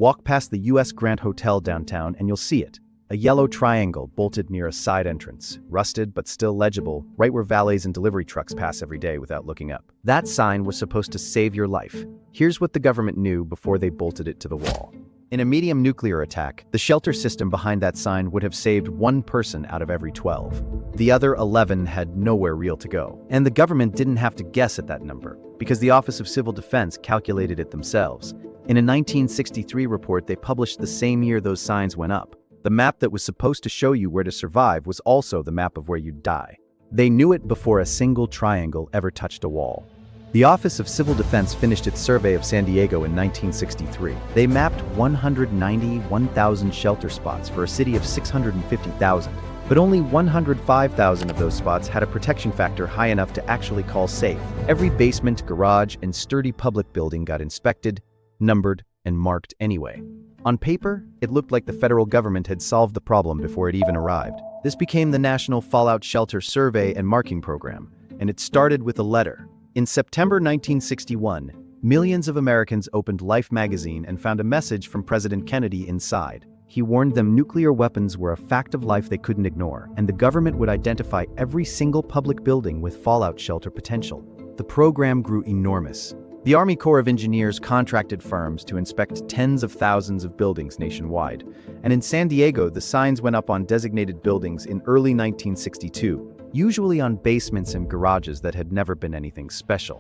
Walk past the U.S. Grant Hotel downtown and you'll see it. A yellow triangle bolted near a side entrance, rusted but still legible, right where valets and delivery trucks pass every day without looking up. That sign was supposed to save your life. Here's what the government knew before they bolted it to the wall. In a medium nuclear attack, the shelter system behind that sign would have saved one person out of every 12. The other 11 had nowhere real to go. And the government didn't have to guess at that number, because the Office of Civil Defense calculated it themselves. In a 1963 report they published the same year those signs went up, the map that was supposed to show you where to survive was also the map of where you'd die. They knew it before a single triangle ever touched a wall. The Office of Civil Defense finished its survey of San Diego in 1963. They mapped 191,000 shelter spots for a city of 650,000, but only 105,000 of those spots had a protection factor high enough to actually call safe. Every basement, garage, and sturdy public building got inspected, numbered, and marked anyway. On paper, it looked like the federal government had solved the problem before it even arrived. This became the National Fallout Shelter Survey and Marking Program, and it started with a letter. In September 1961, millions of Americans opened Life magazine and found a message from President Kennedy inside. He warned them nuclear weapons were a fact of life they couldn't ignore, and the government would identify every single public building with fallout shelter potential. The program grew enormous. The Army Corps of Engineers contracted firms to inspect tens of thousands of buildings nationwide, and in San Diego, the signs went up on designated buildings in early 1962. Usually on basements and garages that had never been anything special.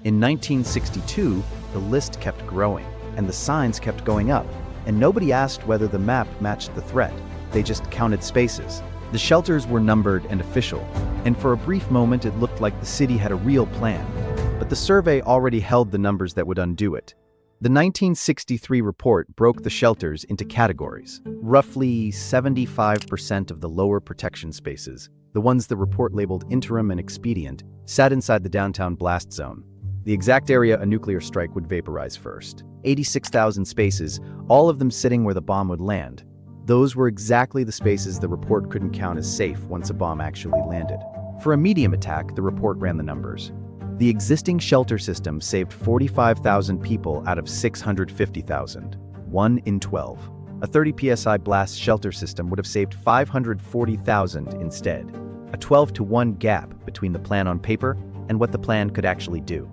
In 1962, the list kept growing, and the signs kept going up, and nobody asked whether the map matched the threat. They just counted spaces. The shelters were numbered and official, and for a brief moment it looked like the city had a real plan. But the survey already held the numbers that would undo it. The 1963 report broke the shelters into categories. Roughly 75% of the lower protection spaces, the ones the report labeled interim and expedient, sat inside the downtown blast zone. The exact area a nuclear strike would vaporize first. 86,000 spaces, all of them sitting where the bomb would land. Those were exactly the spaces the report couldn't count as safe once a bomb actually landed. For a medium attack, the report ran the numbers. The existing shelter system saved 45,000 people out of 650,000, 1 in 12. A 30 psi blast shelter system would have saved 540,000 instead. A 12-to-1 gap between the plan on paper and what the plan could actually do.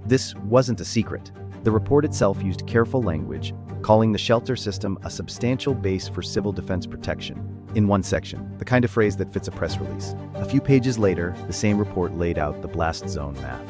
This wasn't a secret. The report itself used careful language, calling the shelter system a substantial base for civil defense protection. In one section, the kind of phrase that fits a press release. A few pages later, the same report laid out the blast zone map.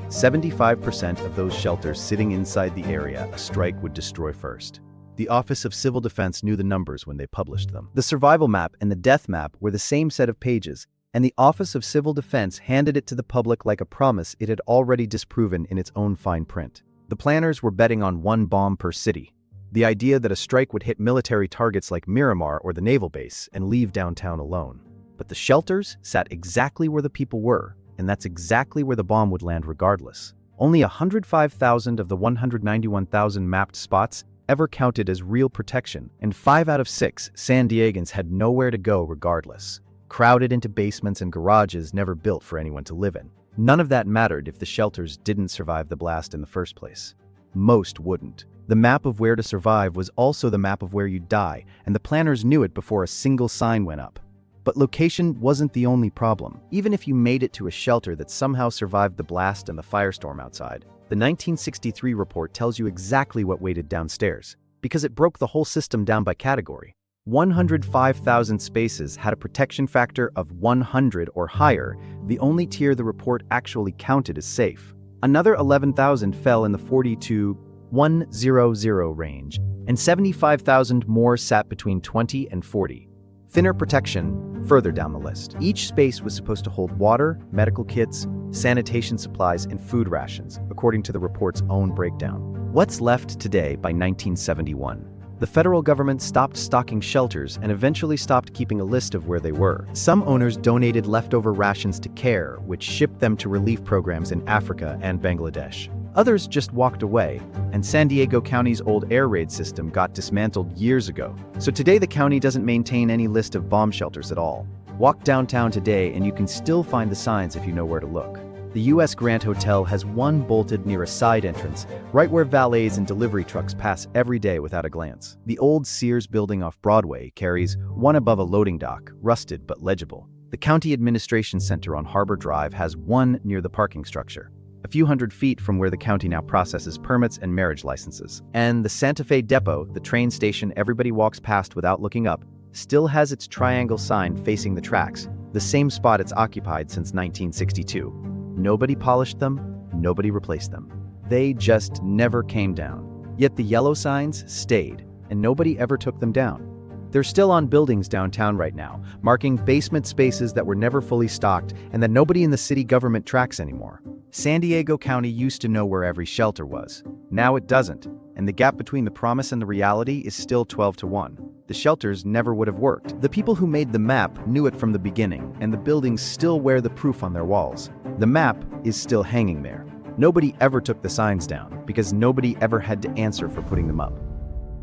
75% of those shelters sitting inside the area a strike would destroy first. The Office of Civil Defense knew the numbers when they published them. The survival map and the death map were the same set of pages, and the Office of Civil Defense handed it to the public like a promise it had already disproven in its own fine print. The planners were betting on one bomb per city. The idea that a strike would hit military targets like Miramar or the naval base and leave downtown alone. But the shelters sat exactly where the people were, and that's exactly where the bomb would land regardless. Only 105,000 of the 191,000 mapped spots ever counted as real protection, and 5 out of 6 San Diegans had nowhere to go regardless. Crowded into basements and garages never built for anyone to live in. None of that mattered if the shelters didn't survive the blast in the first place. Most wouldn't. The map of where to survive was also the map of where you'd die, and the planners knew it before a single sign went up. But location wasn't the only problem. Even if you made it to a shelter that somehow survived the blast and the firestorm outside, the 1963 report tells you exactly what waited downstairs, because it broke the whole system down by category. 105,000 spaces had a protection factor of 100 or higher, the only tier the report actually counted as safe. Another 11,000 fell in the 40 to 100 range, and 75,000 more sat between 20 and 40. Thinner protection further down the list. Each space was supposed to hold water, medical kits, sanitation supplies, and food rations, according to the report's own breakdown. What's left today by 1971? The federal government stopped stocking shelters and eventually stopped keeping a list of where they were. Some owners donated leftover rations to CARE, which shipped them to relief programs in Africa and Bangladesh. Others just walked away, and San Diego County's old air raid system got dismantled years ago. So today the county doesn't maintain any list of bomb shelters at all. Walk downtown today and you can still find the signs if you know where to look. The U.S. Grant Hotel has one bolted near a side entrance, right where valets and delivery trucks pass every day without a glance. The old Sears building off Broadway carries one above a loading dock, rusted but legible. The County Administration Center on Harbor Drive has one near the parking structure, a few hundred feet from where the county now processes permits and marriage licenses. And the Santa Fe Depot, the train station everybody walks past without looking up, still has its triangle sign facing the tracks, the same spot it's occupied since 1962. Nobody polished them, nobody replaced them. They just never came down. Yet the yellow signs stayed, and nobody ever took them down. They're still on buildings downtown right now, marking basement spaces that were never fully stocked and that nobody in the city government tracks anymore. San Diego County used to know where every shelter was. Now it doesn't, and the gap between the promise and the reality is still 12-1. The shelters never would have worked. The people who made the map knew it from the beginning, and the buildings still wear the proof on their walls. The map is still hanging there. Nobody ever took the signs down, because nobody ever had to answer for putting them up.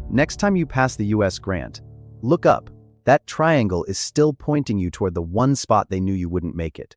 Next time you pass the U.S. Grant, look up. That triangle is still pointing you toward the one spot they knew you wouldn't make it.